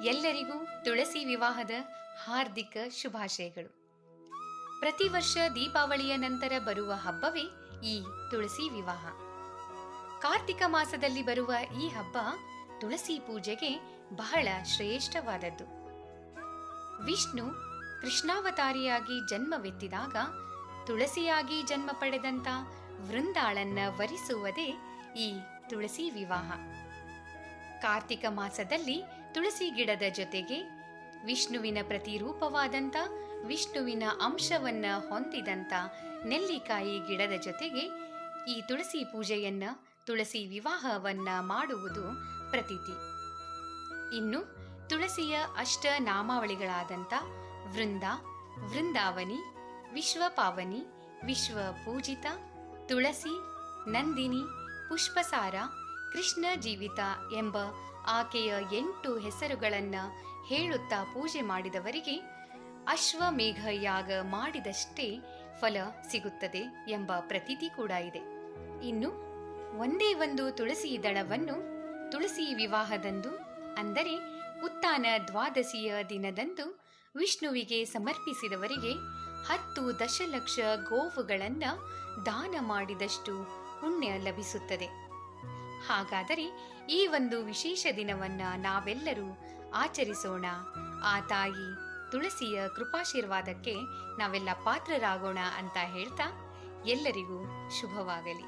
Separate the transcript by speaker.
Speaker 1: ಎಲ್ಲರಿಗೂ ತುಳಸಿ ವಿವಾಹದ ಹಾರ್ದಿಕ ಶುಭಾಶಯಗಳು. ಪ್ರತಿ ವರ್ಷ ದೀಪಾವಳಿಯ ನಂತರ ಬರುವ ಹಬ್ಬವೇ ಈ ತುಳಸಿ ವಿವಾಹ. ಕಾರ್ತಿಕ ಮಾಸದಲ್ಲಿ ಬರುವ ಈ ಹಬ್ಬ ತುಳಸಿ ಪೂಜೆಗೆ ಬಹಳ ಶ್ರೇಷ್ಠವಾದದ್ದು. ವಿಷ್ಣು ಕೃಷ್ಣಾವತಾರಿಯಾಗಿ ಜನ್ಮವೆತ್ತಿದಾಗ ತುಳಸಿಯಾಗಿ ಜನ್ಮ ಪಡೆದಂತ ವೃಂದಾಳನ್ನ ವರಿಸುವುದೇ ಈ ತುಳಸಿ ವಿವಾಹ. ಕಾರ್ತಿಕ ಮಾಸದಲ್ಲಿ ತುಳಸಿ ಗಿಡದ ಜೊತೆಗೆ ವಿಷ್ಣುವಿನ ಪ್ರತಿರೂಪವಾದಂಥ ವಿಷ್ಣುವಿನ ಅಂಶವನ್ನ ಹೊಂದಿದಂಥ ನೆಲ್ಲಿಕಾಯಿ ಗಿಡದ ಜೊತೆಗೆ ಈ ತುಳಸಿ ಪೂಜೆಯನ್ನ ತುಳಸಿ ವಿವಾಹವನ್ನ ಮಾಡುವುದು ಪ್ರತೀತಿ. ಇನ್ನು ತುಳಸಿಯ ಅಷ್ಟ ನಾಮಾವಳಿಗಳಾದಂಥ ವೃಂದ, ವೃಂದಾವನಿ, ವಿಶ್ವಪಾವನಿ, ವಿಶ್ವ ಪೂಜಿತ, ತುಳಸಿ, ನಂದಿನಿ, ಪುಷ್ಪಸಾರ, ಕೃಷ್ಣ ಜೀವಿತ ಎಂಬ ಆಕೆಯ 8 ಹೆಸರುಗಳನ್ನು ಹೇಳುತ್ತಾ ಪೂಜೆ ಮಾಡಿದವರಿಗೆ ಅಶ್ವಮೇಘ ಯಾಗ ಮಾಡಿದಷ್ಟೇ ಫಲ ಸಿಗುತ್ತದೆ ಎಂಬ ಪ್ರತೀತಿ ಕೂಡ ಇದೆ. ಇನ್ನು ಒಂದೇ ಒಂದು ತುಳಸಿ ದಳವನ್ನು ತುಳಸಿ ವಿವಾಹದಂದು, ಅಂದರೆ ಉತ್ಥಾನ ದ್ವಾದಶಿಯ ದಿನದಂದು ವಿಷ್ಣುವಿಗೆ ಸಮರ್ಪಿಸಿದವರಿಗೆ 10 ದಶಲಕ್ಷ ಗೋವುಗಳನ್ನು ದಾನ ಮಾಡಿದಷ್ಟು ಪುಣ್ಯ ಲಭಿಸುತ್ತದೆ. ಹಾಗಾದರೆ ಈ ಒಂದು ವಿಶೇಷ ದಿನವನ್ನ ನಾವೆಲ್ಲರೂ ಆಚರಿಸೋಣ. ಆ ತಾಯಿ ತುಳಸಿಯ ಕೃಪಾಶೀರ್ವಾದಕ್ಕೆ ನಾವೆಲ್ಲ ಪಾತ್ರರಾಗೋಣ ಅಂತ ಹೇಳ್ತಾ ಎಲ್ಲರಿಗೂ ಶುಭವಾಗಲಿ.